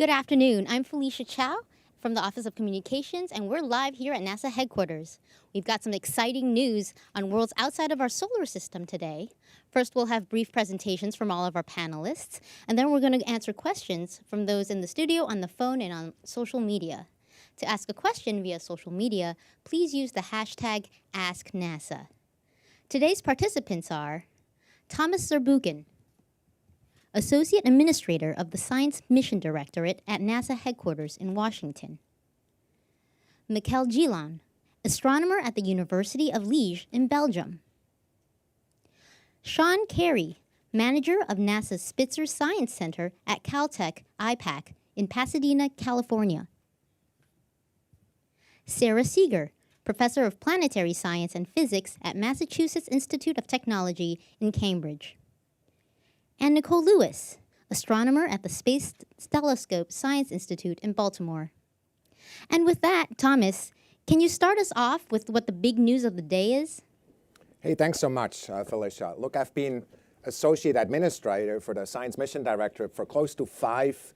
Good afternoon. I'm Felicia Chow from the Office of Communications, and we're live here at NASA headquarters. We've got some exciting news on worlds outside of our solar system today. First, we'll have brief presentations from all of our panelists, and then we're going to answer questions from those in the studio, on the phone, and on social media. To ask a question via social media, please use the hashtag AskNASA. Today's participants are Thomas Zurbuchen, Associate Administrator of the Science Mission Directorate at NASA headquarters in Washington. Michael Gillon, astronomer at the University of Liège in Belgium. Sean Carey, manager of NASA's Spitzer Science Center at Caltech IPAC in Pasadena, California. Sarah Seeger, professor of planetary science and physics at Massachusetts Institute of Technology in Cambridge. And Nicole Lewis, astronomer at the Space Telescope Science Institute in Baltimore. And with that, Thomas, can you start us off with what the big news of the day is? Hey, thanks so much, Felicia. Look, I've been Associate Administrator for the Science Mission Directorate for close to 5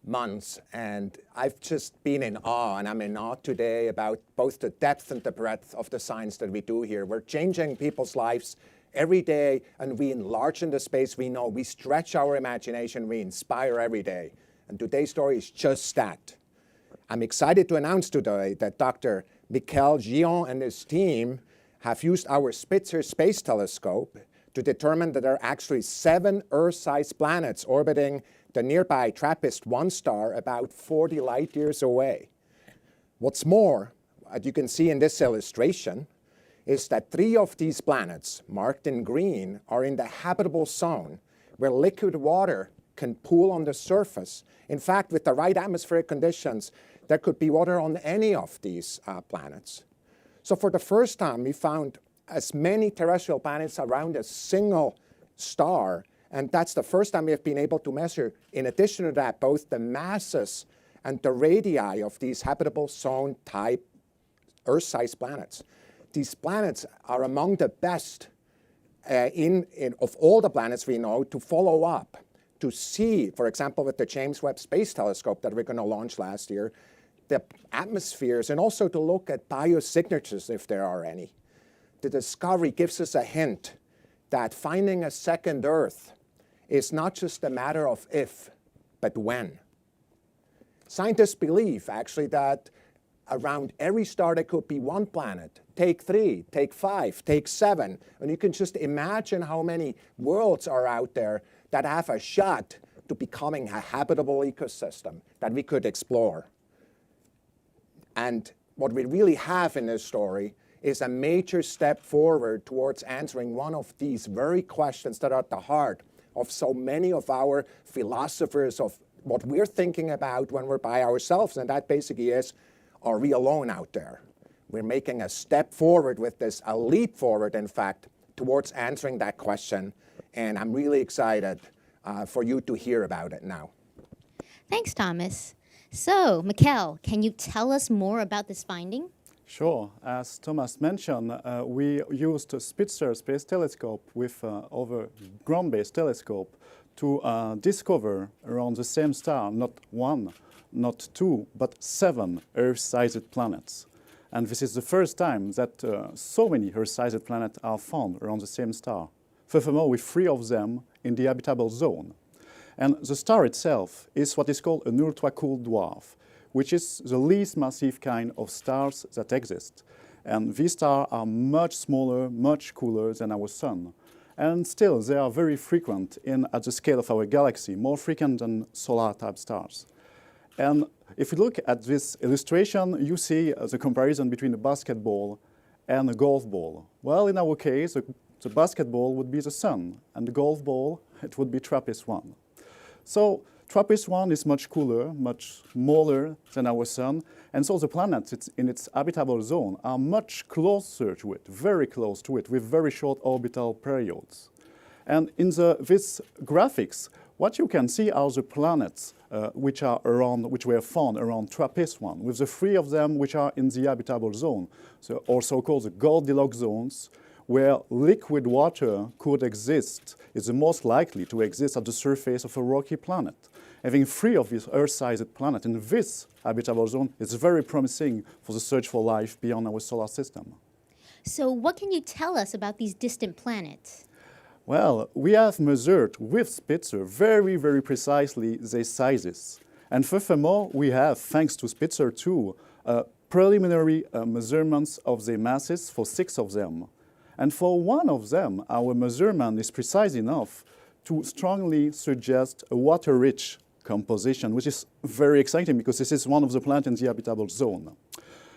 months, and I've just been in awe, and I'm in awe today about both the depth and the breadth of the science that we do here. We're changing people's lives every day, and we enlarge in the space we know. We stretch our imagination, we inspire every day. And today's story is just that. I'm excited to announce today that Dr. Michael Gillon and his team have used our Spitzer Space Telescope to determine that there are actually 7 Earth-sized planets orbiting the nearby TRAPPIST-1 star about 40 light years away. What's more, as you can see in this illustration, is that 3 of these planets, marked in green, are in the habitable zone, where liquid water can pool on the surface. In fact, with the right atmospheric conditions, there could be water on any of these planets. So for the first time, we found as many terrestrial planets around a single star, and that's the first time we have been able to measure, in addition to that, both the masses and the radii of these habitable zone type Earth-sized planets. These planets are among the best of all the planets we know to follow up, to see, for example, with the James Webb Space Telescope that we're going to launch last year, the atmospheres, and also to look at biosignatures if there are any. The discovery gives us a hint that finding a second Earth is not just a matter of if, but when. Scientists believe, actually, that around every star there could be 1 planet. Take 3, take 5, take 7. And you can just imagine how many worlds are out there that have a shot to becoming a habitable ecosystem that we could explore. And what we really have in this story is a major step forward towards answering one of these very questions that are at the heart of so many of our philosophers, of what we're thinking about when we're by ourselves. And that basically is, are we alone out there? We're making a step forward with this, a leap forward, in fact, towards answering that question. And I'm really excited for you to hear about it now. Thanks, Thomas. So, Michael, can you tell us more about this finding? Sure. As Thomas mentioned, we used a Spitzer Space Telescope with our ground-based telescope to discover around the same star, not 1, not 2, but 7 Earth-sized planets. And this is the first time that so many Earth-sized planets are found around the same star. Furthermore, with 3 of them in the habitable zone. And the star itself is what is called an ultra-cool dwarf, which is the least massive kind of stars that exist. And these stars are much smaller, much cooler than our Sun. And still, they are very frequent at the scale of our galaxy, more frequent than solar-type stars. And if you look at this illustration, you see the comparison between a basketball and a golf ball. Well, in our case, the basketball would be the Sun, and the golf ball, it would be TRAPPIST-1. So TRAPPIST-1 is much cooler, much smaller than our Sun, and so the planets in its habitable zone are much closer to it, very close to it, with very short orbital periods. And in this graphics, what you can see are the planets which were found around TRAPPIST-1, with the 3 of them which are in the habitable zone, so also called the Goldilocks zones, where liquid water could exist, is the most likely to exist at the surface of a rocky planet. Having 3 of these Earth-sized planets in this habitable zone is very promising for the search for life beyond our solar system. So what can you tell us about these distant planets? Well, we have measured with Spitzer very, very precisely their sizes. And furthermore, we have, thanks to Spitzer 2, preliminary measurements of their masses for 6 of them. And for one of them, our measurement is precise enough to strongly suggest a water-rich composition, which is very exciting because this is one of the planets in the habitable zone.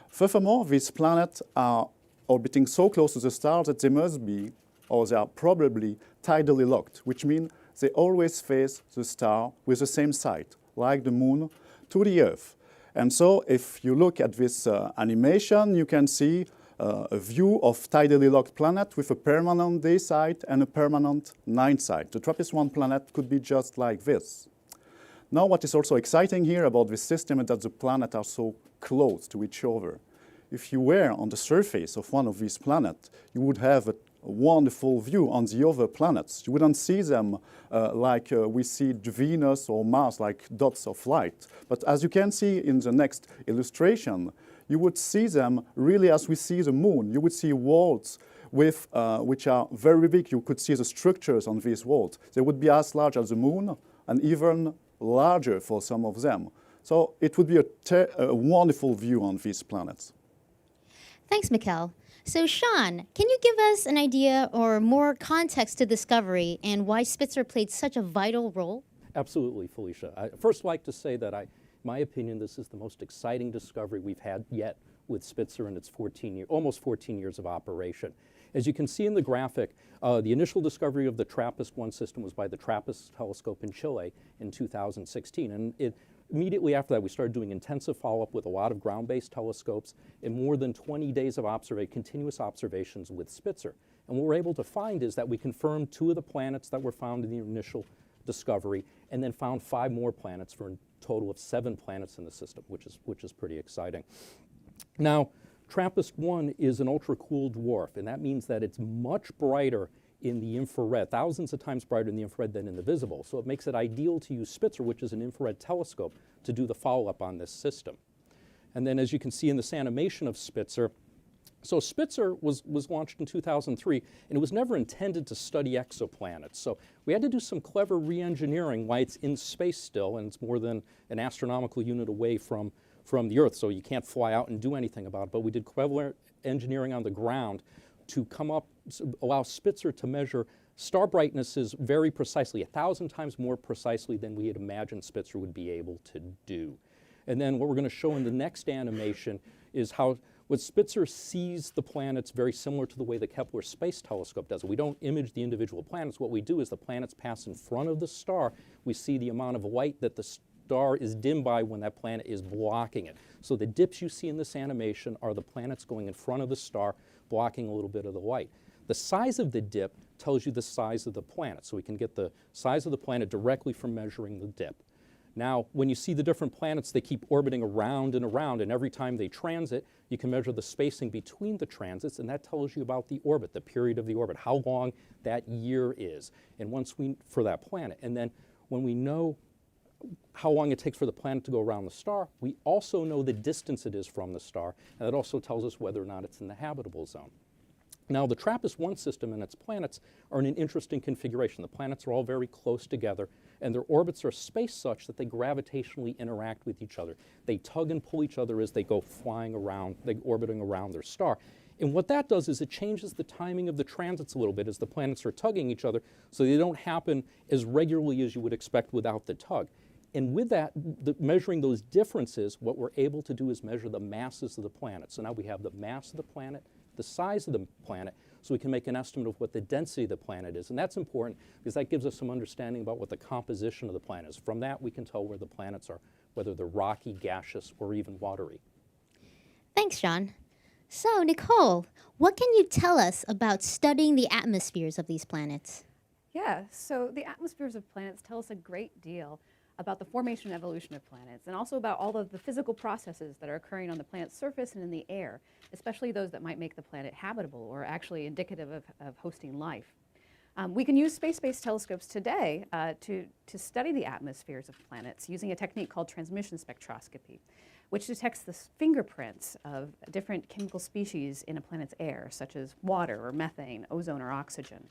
Furthermore, these planets are orbiting so close to the star that they must be, or they are probably, tidally locked, which means they always face the star with the same side, like the moon, to the Earth. And so if you look at this animation, you can see a view of tidally locked planet with a permanent day side and a permanent night side. The TRAPPIST-1 planet could be just like this. Now, what is also exciting here about this system is that the planets are so close to each other. If you were on the surface of one of these planets, you would have a wonderful view on the other planets. You wouldn't see them like we see Venus or Mars, like dots of light. But as you can see in the next illustration, you would see them really as we see the moon. You would see worlds with, which are very big. You could see the structures on these worlds. They would be as large as the moon and even larger for some of them. So it would be a wonderful view on these planets. Thanks, Mikkel. So Sean, can you give us an idea or more context to discovery and why Spitzer played such a vital role? Absolutely, Felicia. I first like to say that in my opinion, this is the most exciting discovery we've had yet with Spitzer in its almost 14 years of operation. As you can see in the graphic, the initial discovery of the TRAPPIST-1 system was by the TRAPPIST telescope in Chile in 2016. And immediately after that, we started doing intensive follow-up with a lot of ground-based telescopes and more than 20 days of continuous observations with Spitzer. And what we're able to find is that we confirmed 2 of the planets that were found in the initial discovery and then found 5 more planets for a total of 7 planets in the system, which is pretty exciting. Now, TRAPPIST-1 is an ultra-cool dwarf, and that means that it's much brighter in the infrared, thousands of times brighter in the infrared than in the visible. So it makes it ideal to use Spitzer, which is an infrared telescope, to do the follow-up on this system. And then as you can see in this animation of Spitzer, so Spitzer was launched in 2003, and it was never intended to study exoplanets. So we had to do some clever re-engineering why it's in space still, and it's more than an astronomical unit away from the Earth, so you can't fly out and do anything about it. But we did clever engineering on the ground to allow Spitzer to measure star brightnesses very precisely, 1,000 times more precisely than we had imagined Spitzer would be able to do. And then what we're going to show in the next animation is how what Spitzer sees the planets very similar to the way the Kepler Space Telescope does. We don't image the individual planets. What we do is the planets pass in front of the star. We see the amount of light that the star is dimmed by when that planet is blocking it. So the dips you see in this animation are the planets going in front of the star, blocking a little bit of the light. The size of the dip tells you the size of the planet. So we can get the size of the planet directly from measuring the dip. Now, when you see the different planets, they keep orbiting around, and every time they transit, you can measure the spacing between the transits, and that tells you about the orbit, the period of the orbit, how long that year is, and for that planet. And then when we know how long it takes for the planet to go around the star, we also know the distance it is from the star, and that also tells us whether or not it's in the habitable zone. Now, the TRAPPIST-1 system and its planets are in an interesting configuration. The planets are all very close together, and their orbits are spaced such that they gravitationally interact with each other. They tug and pull each other as they go flying around, orbiting around their star. And what that does is it changes the timing of the transits a little bit as the planets are tugging each other, so they don't happen as regularly as you would expect without the tug. And with that, measuring those differences, what we're able to do is measure the masses of the planet. So now we have the mass of the planet, the size of the planet, so we can make an estimate of what the density of the planet is. And that's important because that gives us some understanding about what the composition of the planet is. From that, we can tell where the planets are, whether they're rocky, gaseous, or even watery. Thanks, Sean. So, Nicole, what can you tell us about studying the atmospheres of these planets? Yeah, so the atmospheres of planets tell us a great deal about the formation and evolution of planets, and also about all of the physical processes that are occurring on the planet's surface and in the air, especially those that might make the planet habitable or actually indicative of hosting life. We can use space-based telescopes today to study the atmospheres of planets using a technique called transmission spectroscopy, which detects the fingerprints of different chemical species in a planet's air, such as water or methane, ozone or oxygen.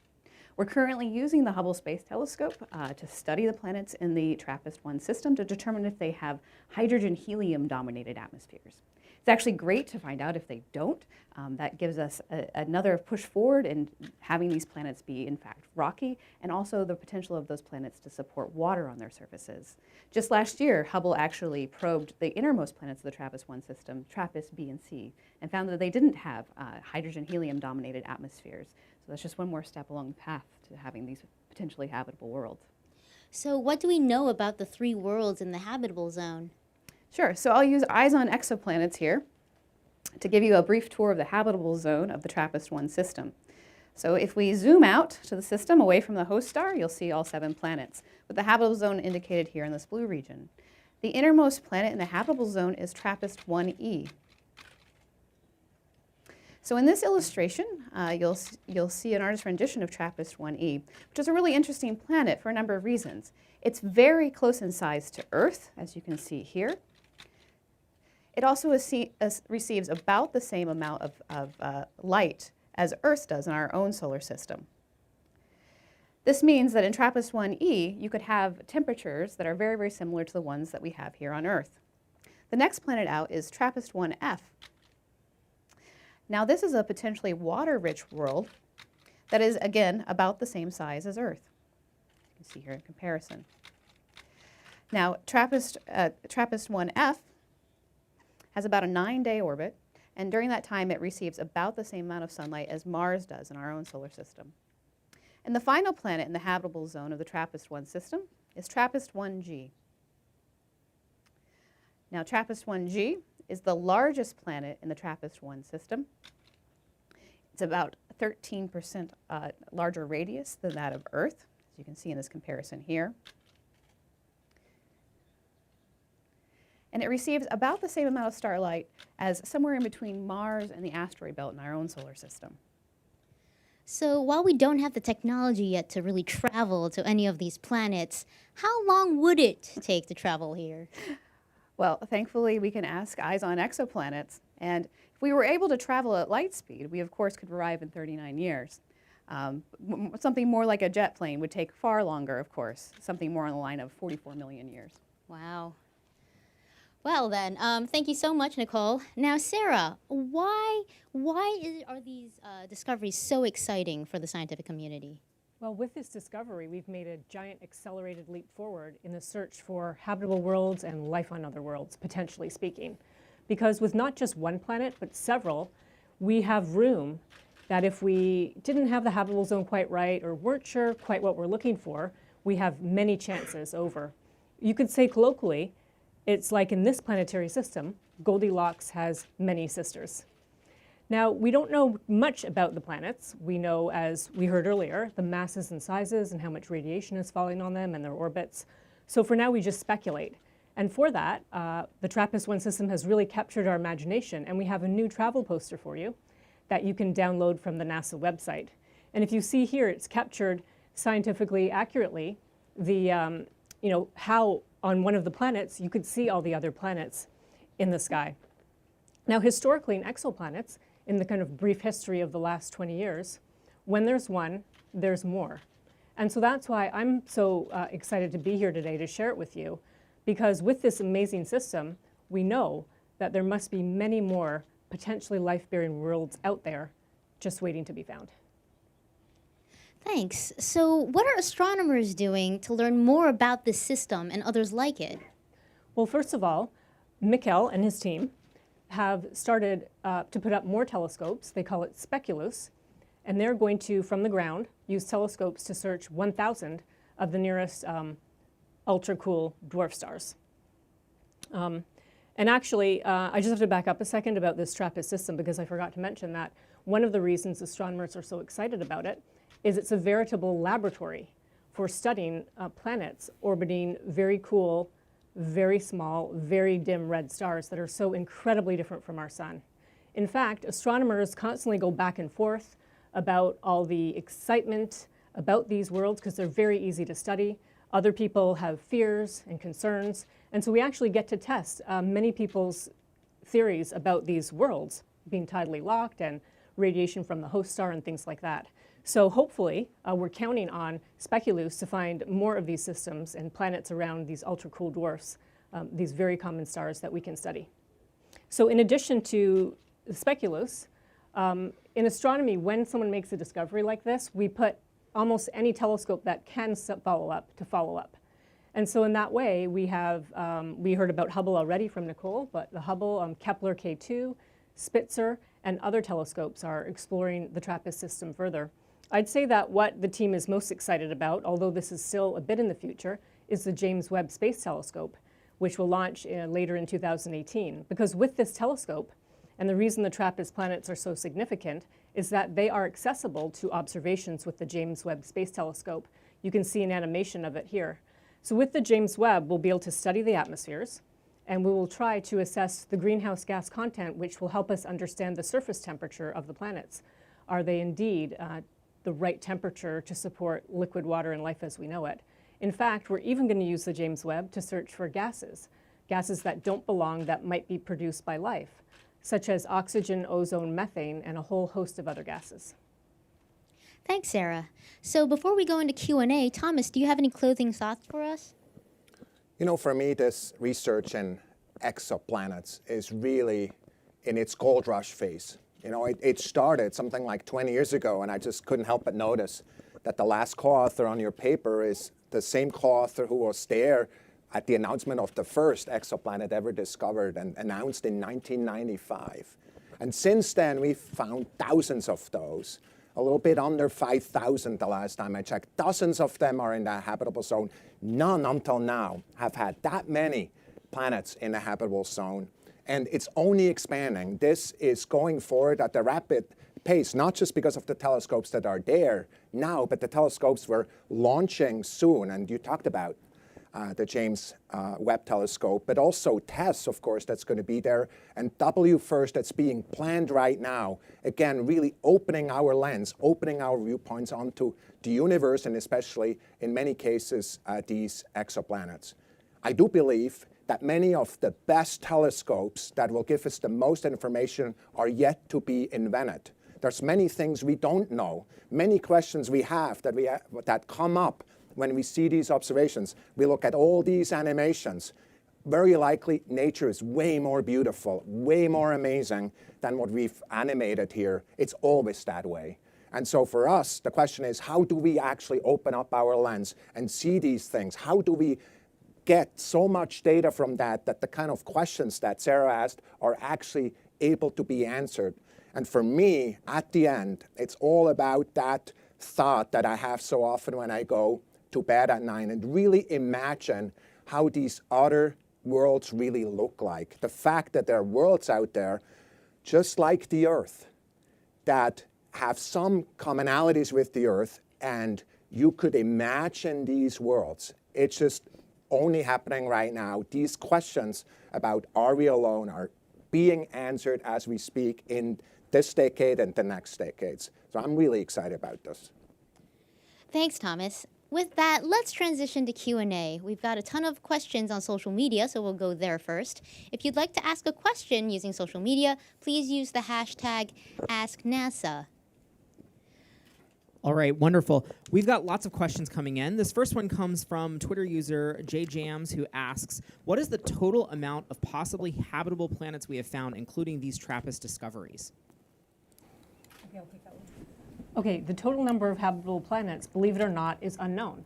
We're currently using the Hubble Space Telescope to study the planets in the TRAPPIST-1 system to determine if they have hydrogen-helium dominated atmospheres. It's actually great to find out if they don't. That gives us another push forward in having these planets be, in fact, rocky, and also the potential of those planets to support water on their surfaces. Just last year, Hubble actually probed the innermost planets of the TRAPPIST-1 system, TRAPPIST B and C, and found that they didn't have hydrogen-helium dominated atmospheres. So that's just one more step along the path to having these potentially habitable worlds. So what do we know about the 3 worlds in the habitable zone? Sure, so I'll use eyes on exoplanets here to give you a brief tour of the habitable zone of the TRAPPIST-1 system. So if we zoom out to the system away from the host star, you'll see all 7 planets, with the habitable zone indicated here in this blue region. The innermost planet in the habitable zone is TRAPPIST-1e. So in this illustration, you'll see an artist's rendition of TRAPPIST-1e, which is a really interesting planet for a number of reasons. It's very close in size to Earth, as you can see here. It also receives about the same amount of light as Earth does in our own solar system. This means that in TRAPPIST-1e, you could have temperatures that are very, very similar to the ones that we have here on Earth. The next planet out is TRAPPIST-1f. Now, this is a potentially water-rich world that is, again, about the same size as Earth. You can see here in comparison. Now, TRAPPIST-1f has about a 9-day orbit, and during that time it receives about the same amount of sunlight as Mars does in our own solar system. And the final planet in the habitable zone of the TRAPPIST-1 system is TRAPPIST-1g. Now, TRAPPIST-1g is the largest planet in the TRAPPIST-1 system. It's about 13% larger radius than that of Earth, as you can see in this comparison here. And it receives about the same amount of starlight as somewhere in between Mars and the asteroid belt in our own solar system. So while we don't have the technology yet to really travel to any of these planets, how long would it take to travel here? Well, thankfully, we can ask eyes on exoplanets. And if we were able to travel at light speed, we, of course, could arrive in 39 years. Something more like a jet plane would take far longer, of course, something more on the line of 44 million years. Wow. Well then, thank you so much, Nicole. Now, Sarah, why are these discoveries so exciting for the scientific community? Well, with this discovery, we've made a giant accelerated leap forward in the search for habitable worlds and life on other worlds, potentially speaking. Because with not just one planet, but several, we have room that if we didn't have the habitable zone quite right or weren't sure quite what we're looking for, we have many chances over. You could say colloquially, it's like in this planetary system, Goldilocks has many sisters. Now, we don't know much about the planets. We know, as we heard earlier, the masses and sizes and how much radiation is falling on them and their orbits. So for now, we just speculate. And for that, the TRAPPIST-1 system has really captured our imagination, and we have a new travel poster for you that you can download from the NASA website. And if you see here, it's captured scientifically accurately the, how on one of the planets you could see all the other planets in the sky. Now, historically in exoplanets, in the kind of brief history of the last 20 years, when there's one, there's more. And so that's why I'm so excited to be here today to share it with you, because with this amazing system, we know that there must be many more potentially life-bearing worlds out there just waiting to be found. Thanks. So what are astronomers doing to learn more about this system and others like it? Well, first of all, Mikkel and his team have started to put up more telescopes. They call it Speculus, and they're going to, from the ground, use telescopes to search 1,000 of the nearest ultra-cool dwarf stars. And actually, I just have to back up a second about this TRAPPIST system, because I forgot to mention that one of the reasons astronomers are so excited about it is it's a veritable laboratory for studying planets orbiting very cool, very small, very dim red stars that are so incredibly different from our sun. In fact, astronomers constantly go back and forth about all the excitement about these worlds because they're very easy to study. Other people have fears and concerns. And so we actually get to test many people's theories about these worlds being tidally locked and radiation from the host star and things like that. So hopefully, we're counting on Speculoos to find more of these systems and planets around these ultra-cool dwarfs, these very common stars that we can study. So in addition to Speculoos, in astronomy, when someone makes a discovery like this, we put almost any telescope that can follow up to follow up. And so in that way, we have, we heard about Hubble already from Nicole, but the Hubble, Kepler K2, Spitzer, and other telescopes are exploring the TRAPPIST system further. I'd say that what the team is most excited about, although this is still a bit in the future, is the James Webb Space Telescope, which will launch later in 2018. Because with this telescope, and the reason the TRAPPIST planets are so significant is that they are accessible to observations with the James Webb Space Telescope. You can see an animation of it here. So with the James Webb, we'll be able to study the atmospheres, and we will try to assess the greenhouse gas content, which will help us understand the surface temperature of the planets. Are they indeed the right temperature to support liquid water and life as we know it? In fact, we're even going to use the James Webb to search for gases that don't belong that might be produced by life, such as oxygen, ozone, methane, and a whole host of other gases. Thanks, Sarah. So before we go into Q&A, Thomas, do you have any closing thoughts for us? You know, for me, this research in exoplanets is really in its gold rush phase. You know, it started something like 20 years ago, and I just couldn't help but notice that the last co-author on your paper is the same co-author who was there at the announcement of the first exoplanet ever discovered and announced in 1995. And since then, we've found thousands of those, a little bit under 5,000 the last time I checked. Dozens of them are in the habitable zone. None until now have had that many planets in the habitable zone. And it's only expanding. This is going forward at a rapid pace, not just because of the telescopes that are there now, but the telescopes we're launching soon. And you talked about the James Webb Telescope, but also TESS, of course, that's going to be there, and WFIRST that's being planned right now. Again, really opening our lens, opening our viewpoints onto the universe, and especially, in many cases, these exoplanets. I do believe that many of the best telescopes that will give us the most information are yet to be invented. There's many things we don't know, many questions we have that come up when we see these observations. We look at all these animations. Very likely, nature is way more beautiful, way more amazing than what we've animated here. It's always that way. And so for us, the question is, how do we actually open up our lens and see these things? How do we get so much data from that the kind of questions that Sarah asked are actually able to be answered? And for me, at the end, it's all about that thought that I have so often when I go to bed at night and really imagine how these other worlds really look like. The fact that there are worlds out there, just like the Earth, that have some commonalities with the Earth, and you could imagine these worlds. It's just only happening right now. These questions about are we alone are being answered as we speak in this decade and the next decades. So I'm really excited about this. Thanks, Thomas. With that, let's transition to Q&A. We've got a ton of questions on social media, so we'll go there first. If you'd like to ask a question using social media, please use the hashtag AskNASA. All right, wonderful. We've got lots of questions coming in. This first one comes from Twitter user JJams, who asks, what is the total amount of possibly habitable planets we have found, including these TRAPPIST discoveries? Okay, I'll take that one. Okay, the total number of habitable planets, believe it or not, is unknown.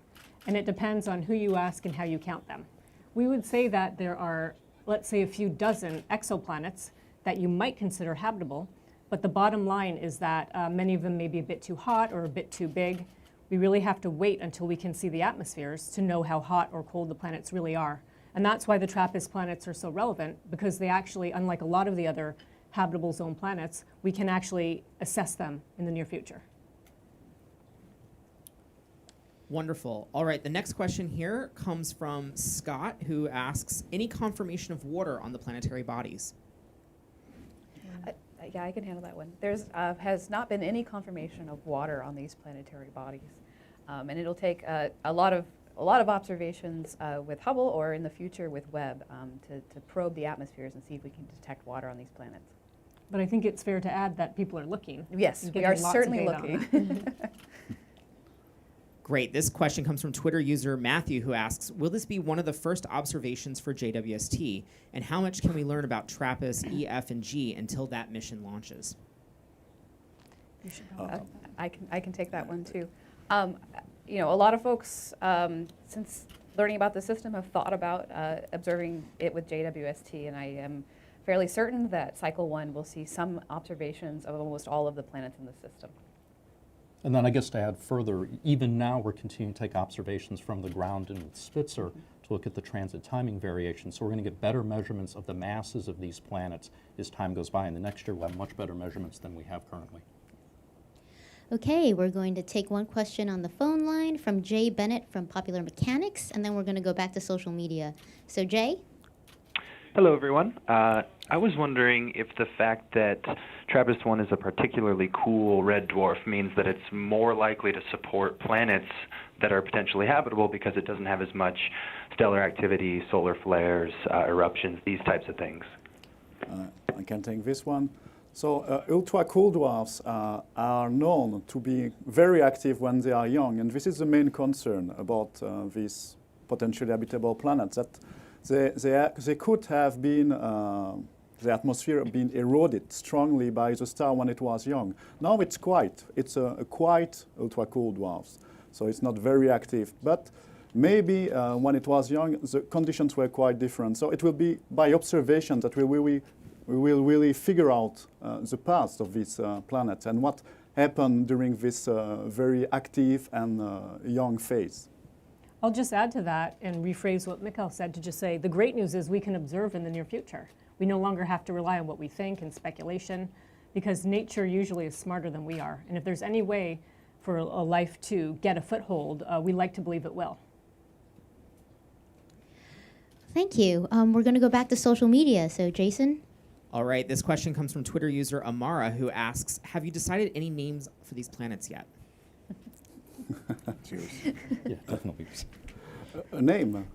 And it depends on who you ask and how you count them. We would say that there are, let's say, a few dozen exoplanets that you might consider habitable. But the bottom line is that many of them may be a bit too hot or a bit too big. We really have to wait until we can see the atmospheres to know how hot or cold the planets really are. And that's why the TRAPPIST planets are so relevant, because they actually, unlike a lot of the other habitable zone planets, we can actually assess them in the near future. Wonderful. All right, the next question here comes from Scott, who asks, any confirmation of water on the planetary bodies? Yeah, I can handle that one. There's has not been any confirmation of water on these planetary bodies. And it'll take a lot of observations with Hubble, or in the future with Webb, to probe the atmospheres and see if we can detect water on these planets. But I think it's fair to add that people are looking. Yes, and we getting are lots of certainly data on looking. that. Great. This question comes from Twitter user Matthew, who asks, will this be one of the first observations for JWST? And how much can we learn about TRAPPIST, E, F, and G until that mission launches? I can take that one too. You know, a lot of folks, since learning about the system, have thought about observing it with JWST, and I am fairly certain that cycle 1 will see some observations of almost all of the planets in the system. And then I guess to add further, even now we're continuing to take observations from the ground and with Spitzer to look at the transit timing variation. So we're going to get better measurements of the masses of these planets as time goes by. And the next year we'll have much better measurements than we have currently. Okay, we're going to take one question on the phone line from Jay Bennett from Popular Mechanics, and then we're going to go back to social media. So Jay? Hello, everyone. I was wondering if the fact that TRAPPIST-1 is a particularly cool red dwarf means that it's more likely to support planets that are potentially habitable because it doesn't have as much stellar activity, solar flares, eruptions, these types of things. I can take this one. So ultra-cool dwarfs are known to be very active when they are young, and this is the main concern about these potentially habitable planets, that they could have been, the atmosphere been eroded strongly by the star when it was young. Now it's a quiet ultra-cool dwarf, so it's not very active. But maybe when it was young, the conditions were quite different. So it will be by observation that we will really figure out the past of these planets and what happened during this very active and young phase. I'll just add to that and rephrase what Mikhail said to just say the great news is we can observe in the near future. We no longer have to rely on what we think and speculation, because nature usually is smarter than we are. And if there's any way for a life to get a foothold, we like to believe it will. Thank you. We're going to go back to social media. So Jason? All right, this question comes from Twitter user Amara, who asks, have you decided any names for these planets yet? Yeah, definitely. A name.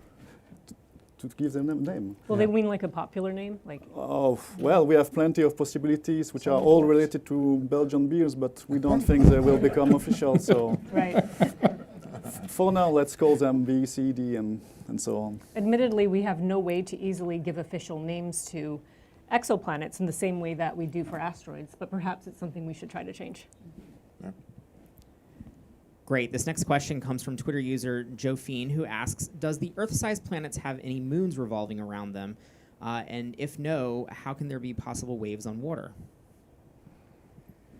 To give them a name. Will they mean like a popular name? Like Oh, well, we have plenty of possibilities, which are all related to Belgian beers, but we don't think they will become official. So right. For now, let's call them B, C, D, and so on. Admittedly, we have no way to easily give official names to exoplanets in the same way that we do for asteroids, but perhaps it's something we should try to change. Great. This next question comes from Twitter user Jophine, who asks, does the Earth-sized planets have any moons revolving around them? And if no, how can there be possible waves on water?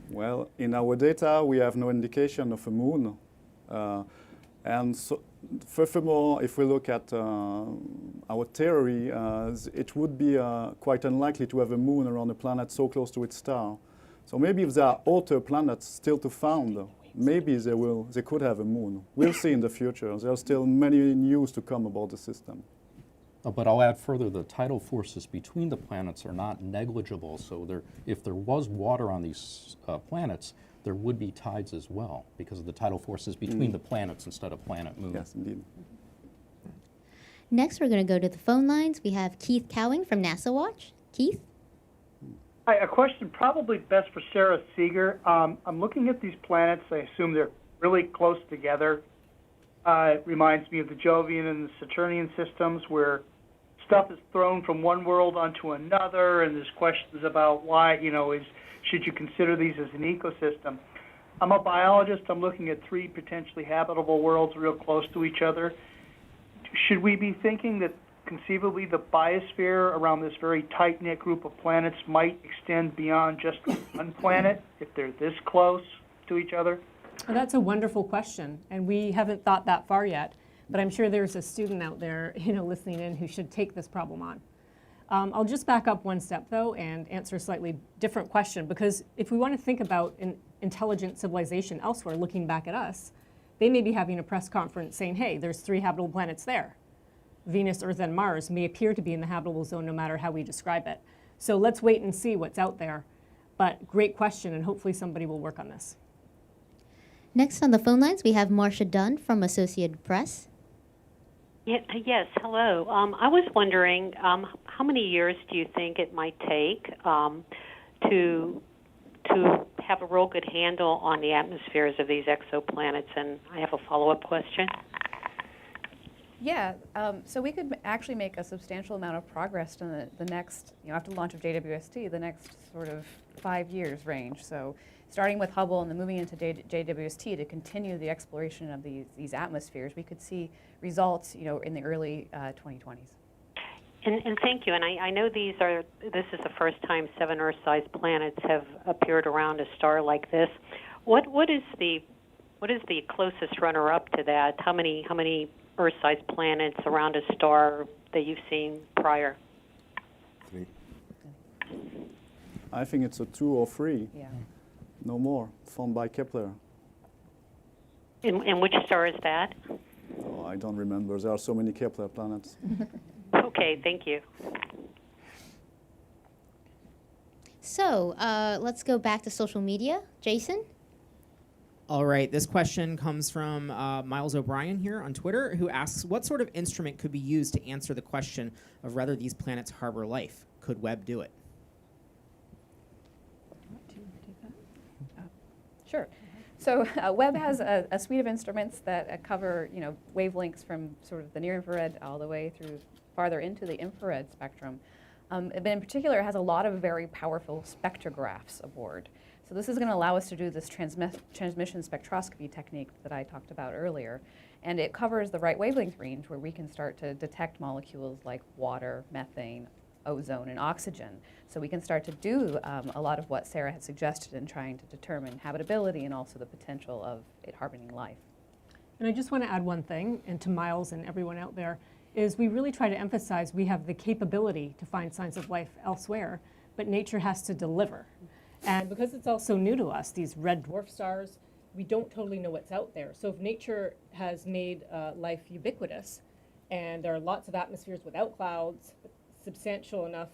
Well, in our data, we have no indication of a moon. And so, furthermore, if we look at our theory, it would be quite unlikely to have a moon around a planet so close to its star. So maybe if there are outer planets still to found, maybe they could have a moon. We'll see in the future. There are still many news to come about the system. But I'll add further, the tidal forces between the planets are not negligible. So if there was water on these planets, there would be tides as well because of the tidal forces between the planets instead of planet-moon. Yes, indeed. Next, we're going to go to the phone lines. We have Keith Cowing from NASA Watch. Keith? Hi, a question probably best for Sarah Seeger. I'm looking at these planets. I assume they're really close together. It reminds me of the Jovian and the Saturnian systems where stuff is thrown from one world onto another, and there's questions about why, should you consider these as an ecosystem? I'm a biologist. I'm looking at 3 potentially habitable worlds real close to each other. Should we be thinking that conceivably the biosphere around this very tight-knit group of planets might extend beyond just one planet if they're this close to each other? Well, that's a wonderful question, and we haven't thought that far yet. But I'm sure there's a student out there, listening in who should take this problem on. I'll just back up one step, though, and answer a slightly different question, because if we want to think about an intelligent civilization elsewhere looking back at us, they may be having a press conference saying, hey, there's 3 habitable planets there. Venus, Earth, and Mars may appear to be in the habitable zone no matter how we describe it. So let's wait and see what's out there. But great question, and hopefully somebody will work on this. Next on the phone lines, we have Marcia Dunn from Associated Press. Yes, hello. I was wondering, how many years do you think it might take to have a real good handle on the atmospheres of these exoplanets? And I have a follow-up question. Yeah, so we could actually make a substantial amount of progress in the next, after the launch of JWST, the next sort of 5 years range. So starting with Hubble and then moving into JWST to continue the exploration of these atmospheres, we could see results, in the early 2020s. And thank you. And I know this is the first time 7 Earth-sized planets have appeared around a star like this. What is the closest runner-up to that? How many Earth-sized planets around a star that you've seen prior? 3. I think it's a 2 or 3. Yeah. No more, found by Kepler. And which star is that? Oh, I don't remember. There are so many Kepler planets. Okay, thank you. So let's go back to social media. Jason? All right, this question comes from Miles O'Brien here on Twitter, who asks, what sort of instrument could be used to answer the question of whether these planets harbor life? Could Webb do it? Sure. So Webb has a suite of instruments that cover, wavelengths from sort of the near infrared all the way through farther into the infrared spectrum. But in particular, it has a lot of very powerful spectrographs aboard. So this is going to allow us to do this transmission spectroscopy technique that I talked about earlier. And it covers the right wavelength range where we can start to detect molecules like water, methane, ozone, and oxygen. So we can start to do a lot of what Sarah had suggested in trying to determine habitability and also the potential of it harboring life. And I just want to add one thing, and to Miles and everyone out there, is we really try to emphasize we have the capability to find signs of life elsewhere, but nature has to deliver. And because it's all so new to us, these red dwarf stars, we don't totally know what's out there. So if nature has made life ubiquitous, and there are lots of atmospheres without clouds, substantial enough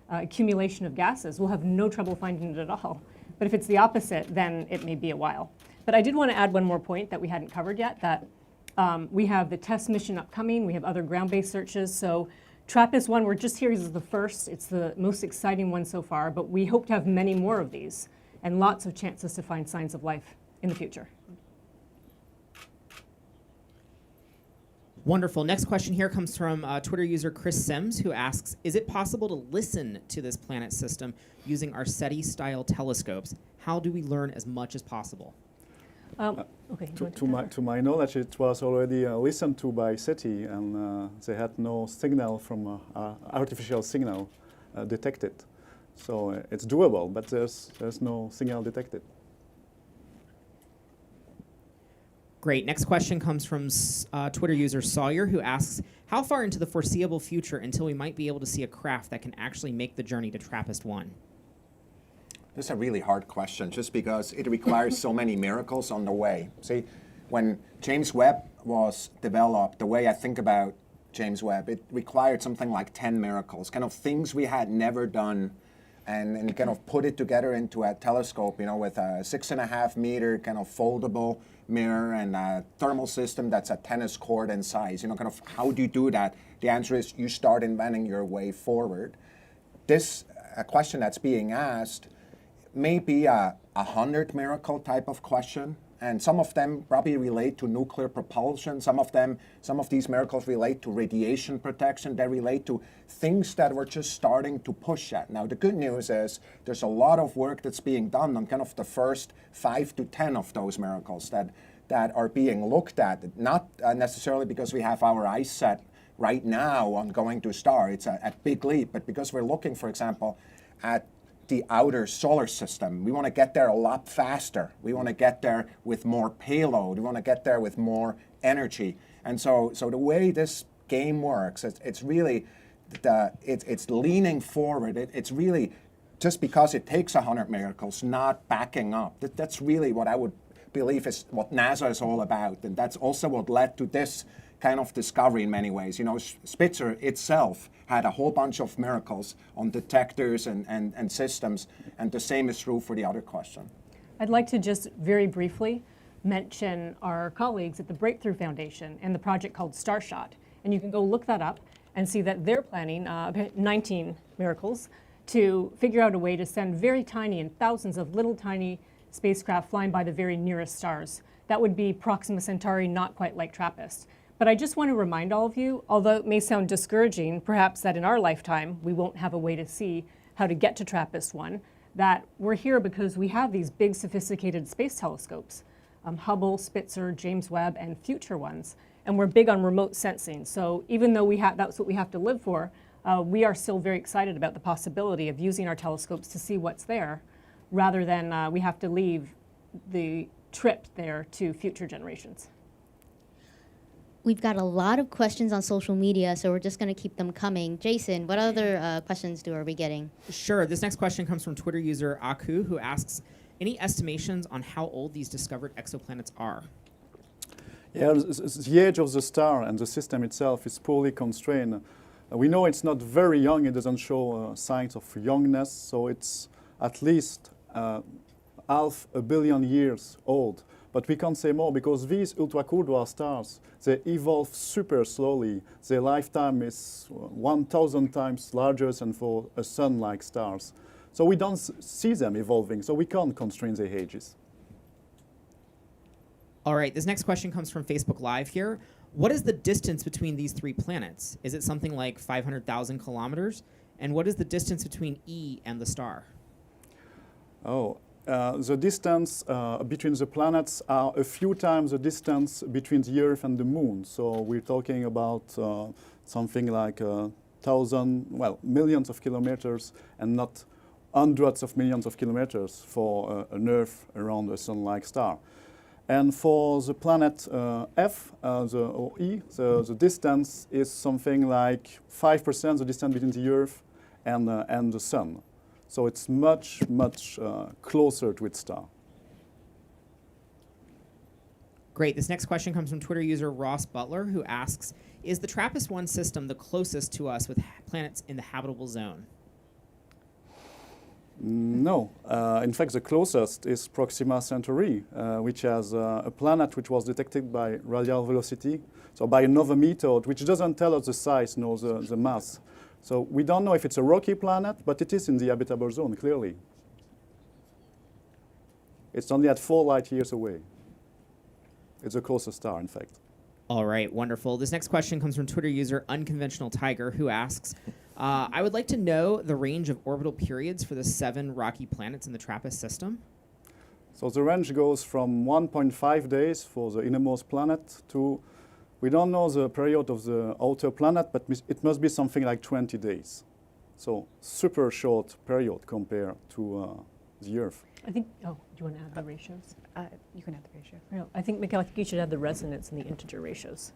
accumulation of gases, we'll have no trouble finding it at all. But if it's the opposite, then it may be a while. But I did want to add one more point that we hadn't covered yet, that we have the TESS mission upcoming. We have other ground-based searches. So TRAPPIST-1, we're just here as the first. It's the most exciting one so far, but we hope to have many more of these and lots of chances to find signs of life in the future. Wonderful. Next question here comes from Twitter user Chris Sims, who asks, is it possible to listen to this planet system using our SETI-style telescopes? How do we learn as much as possible? Okay. To my knowledge, it was already listened to by SETI, and they had no signal from artificial signal detected. So it's doable, but there's no signal detected. Great. Next question comes from Twitter user Sawyer, who asks, how far into the foreseeable future until we might be able to see a craft that can actually make the journey to TRAPPIST-1? This is a really hard question, just because it requires so many miracles on the way. See, when James Webb was developed, the way I think about James Webb, it required something like 10 miracles, kind of things we had never done, and kind of put it together into a telescope, with a 6.5 meter kind of foldable mirror and a thermal system that's a tennis court in size. Kind of how do you do that? The answer is you start inventing your way forward. This a question that's being asked may be a 100 miracle type of question, and some of them probably relate to nuclear propulsion. Some of these miracles relate to radiation protection. They relate to things that we're just starting to push at. Now, the good news is there's a lot of work that's being done on kind of the first 5 to 10 of those miracles that are being looked at, not necessarily because we have our eyes set right now on going to a star. It's a big leap, but because we're looking, for example, at the outer solar system. We want to get there a lot faster. We want to get there with more payload. We want to get there with more energy. And so the way this game works, it's really, it's leaning forward. It's really, just because it takes 100 miracles, not backing up. That's really what I would believe is what NASA is all about. And that's also what led to this kind of discovery in many ways. Spitzer itself had a whole bunch of miracles on detectors and systems, and the same is true for the other question. I'd like to just very briefly mention our colleagues at the Breakthrough Foundation and the project called Starshot. And you can go look that up and see that they're planning 19 miracles to figure out a way to send very tiny and thousands of little tiny spacecraft flying by the very nearest stars. That would be Proxima Centauri, not quite like TRAPPIST. But I just want to remind all of you, although it may sound discouraging, perhaps that in our lifetime we won't have a way to see how to get to TRAPPIST-1, that we're here because we have these big sophisticated space telescopes, Hubble, Spitzer, James Webb, and future ones. And we're big on remote sensing. So even though that's what we have to live for, we are still very excited about the possibility of using our telescopes to see what's there, rather than we have to leave the trip there to future generations. We've got a lot of questions on social media, so we're just going to keep them coming. Jason, what other questions are we getting? Sure. This next question comes from Twitter user Aku, who asks, any estimations on how old these discovered exoplanets are? Yeah, the age of the star and the system itself is poorly constrained. We know it's not very young. It doesn't show signs of youngness, so it's at least 500 million years old. But we can't say more because these ultra-cool dwarf stars, they evolve super slowly. Their lifetime is 1,000 times larger than for a sun-like stars. So we don't see them evolving, so we can't constrain their ages. All right, this next question comes from Facebook Live here. What is the distance between these three planets? Is it something like 500,000 kilometers? And what is the distance between E and the star? The distance between the planets are a few times the distance between the Earth and the Moon. So we're talking about something like millions of kilometers and not hundreds of millions of kilometers for an Earth around a sun-like star. And for the planet F, or E, the distance is something like 5% the distance between the Earth and the Sun. So it's much, much closer to its star. Great. This next question comes from Twitter user Ross Butler, who asks, is the TRAPPIST-1 system the closest to us with planets in the habitable zone? No. In fact, the closest is Proxima Centauri, which has a planet which was detected by radial velocity, so by another method, which doesn't tell us the size nor the mass. So we don't know if it's a rocky planet, but it is in the habitable zone, clearly. It's only at 4 light years away. It's the closest star, in fact. All right, wonderful. This next question comes from Twitter user Unconventional Tiger, who asks, I would like to know the range of orbital periods for the 7 rocky planets in the TRAPPIST system. So the range goes from 1.5 days for the innermost planet to, we don't know the period of the outer planet, but it must be something like 20 days. So super short period compared to the Earth. I think, do you want to add the ratios? You can add the ratio. No, I think, Mikhail, you should add the resonance and the integer ratios.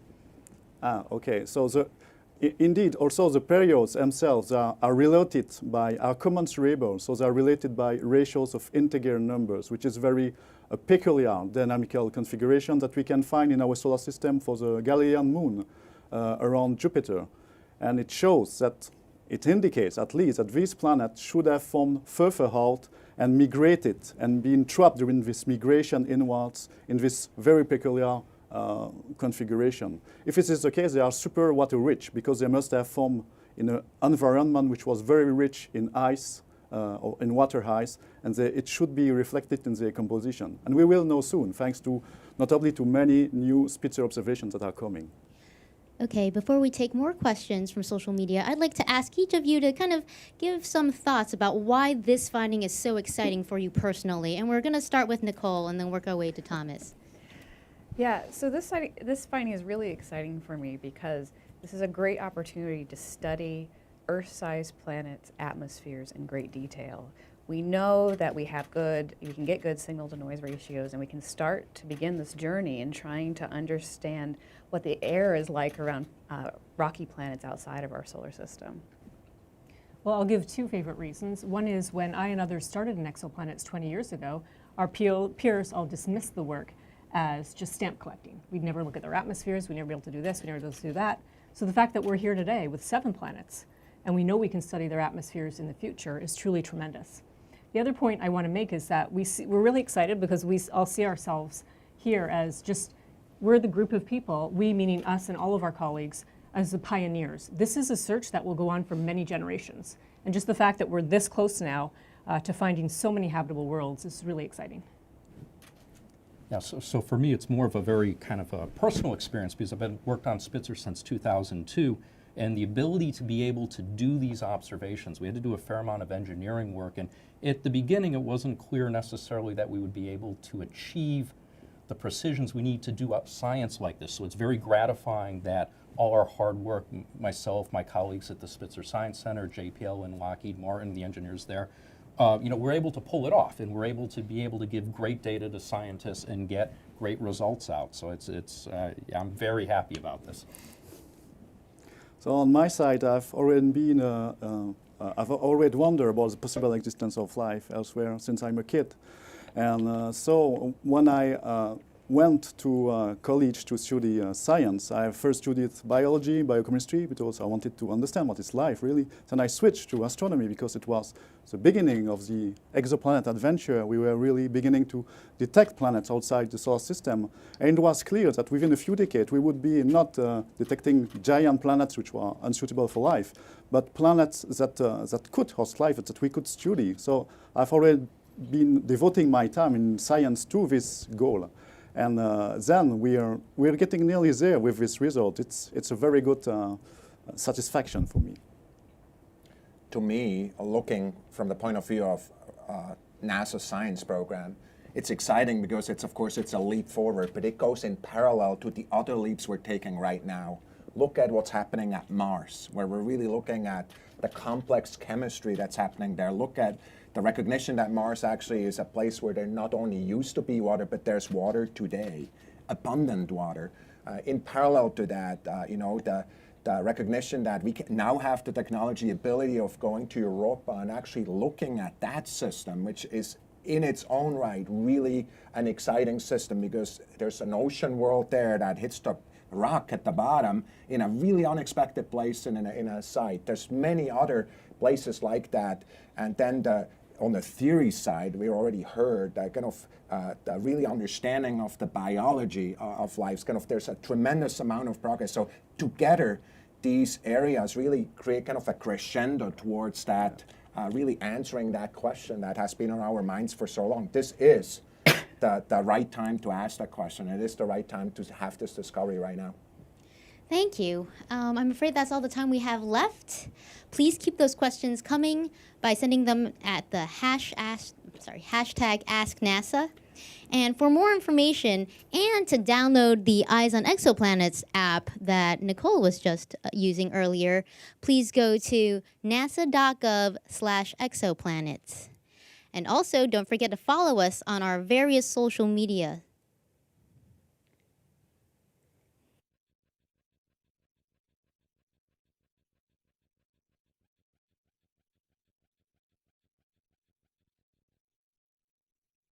Okay. So indeed, also the periods themselves are related by our commensurable, so they are related by ratios of integer numbers, which is very peculiar dynamical configuration that we can find in our solar system for the Galilean moon around Jupiter. And it shows that, it indicates at least that these planets should have formed further out and migrated and been trapped during this migration inwards in this very peculiar configuration. If this is the case, they are super water rich because they must have formed in an environment which was very rich in ice or in water ice, and it should be reflected in their composition. And we will know soon, thanks to notably to many new Spitzer observations that are coming. Okay, before we take more questions from social media, I'd like to ask each of you to kind of give some thoughts about why this finding is so exciting for you personally. And we're going to start with Nicole and then work our way to Thomas. Yeah, so this finding is really exciting for me because this is a great opportunity to study Earth-sized planets' atmospheres in great detail. We know that we can get good signal-to-noise ratios, and we can start to begin this journey in trying to understand what the air is like around rocky planets outside of our solar system. Well, I'll give 2 favorite reasons. One is when I and others started in exoplanets 20 years ago, our peers all dismissed the work as just stamp collecting. We'd never look at their atmospheres, we'd never be able to do this, we'd never be able to do that. So the fact that we're here today with 7 planets, and we know we can study their atmospheres in the future, is truly tremendous. The other point I want to make is that we're really excited because we all see ourselves here as just, we're the group of people, we meaning us and all of our colleagues, as the pioneers. This is a search that will go on for many generations. And just the fact that we're this close now to finding so many habitable worlds is really exciting. Yeah, so for me, it's more of a very kind of a personal experience because I've worked on Spitzer since 2002, and the ability to be able to do these observations. We had to do a fair amount of engineering work, and at the beginning, it wasn't clear necessarily that we would be able to achieve the precisions we need to do up science like this. So it's very gratifying that all our hard work, myself, my colleagues at the Spitzer Science Center, JPL and Lockheed Martin, the engineers there, we're able to pull it off, and we're able to give great data to scientists and get great results out. So I'm very happy about this. So on my side, I've already wondered about the possible existence of life elsewhere since I'm a kid. And so when I went to college to study science, I first studied biology, biochemistry, because I wanted to understand what is life, really. Then I switched to astronomy because it was the beginning of the exoplanet adventure. We were really beginning to detect planets outside the solar system. And it was clear that within a few decades, we would be not detecting giant planets which were unsuitable for life, but planets that could host life, that we could study. So I've already been devoting my time in science to this goal. And then we're getting nearly there with this result. It's a very good satisfaction for me. To me, looking from the point of view of NASA's science program, it's exciting because of course it's a leap forward, but it goes in parallel to the other leaps we're taking right now. Look at what's happening at Mars, where we're really looking at the complex chemistry that's happening there. Look at the recognition that Mars actually is a place where there not only used to be water, but there's water today, abundant water. In parallel to that, the recognition that we now have the technology ability of going to Europa and actually looking at that system, which is in its own right really an exciting system because there's an ocean world there that hits the rock at the bottom in a really unexpected place in a site. There's many other places like that. And then on the theory side, we already heard that the really understanding of the biology of life. There's a tremendous amount of progress. So together, these areas really create kind of a crescendo towards that, really answering that question that has been on our minds for so long. This is the right time to ask that question. It is the right time to have this discovery right now. Thank you. I'm afraid that's all the time we have left. Please keep those questions coming by sending them at the hashtag AskNASA. And for more information and to download the Eyes on Exoplanets app that Nicole was just using earlier, please go to nasa.gov/exoplanets. And also, don't forget to follow us on our various social media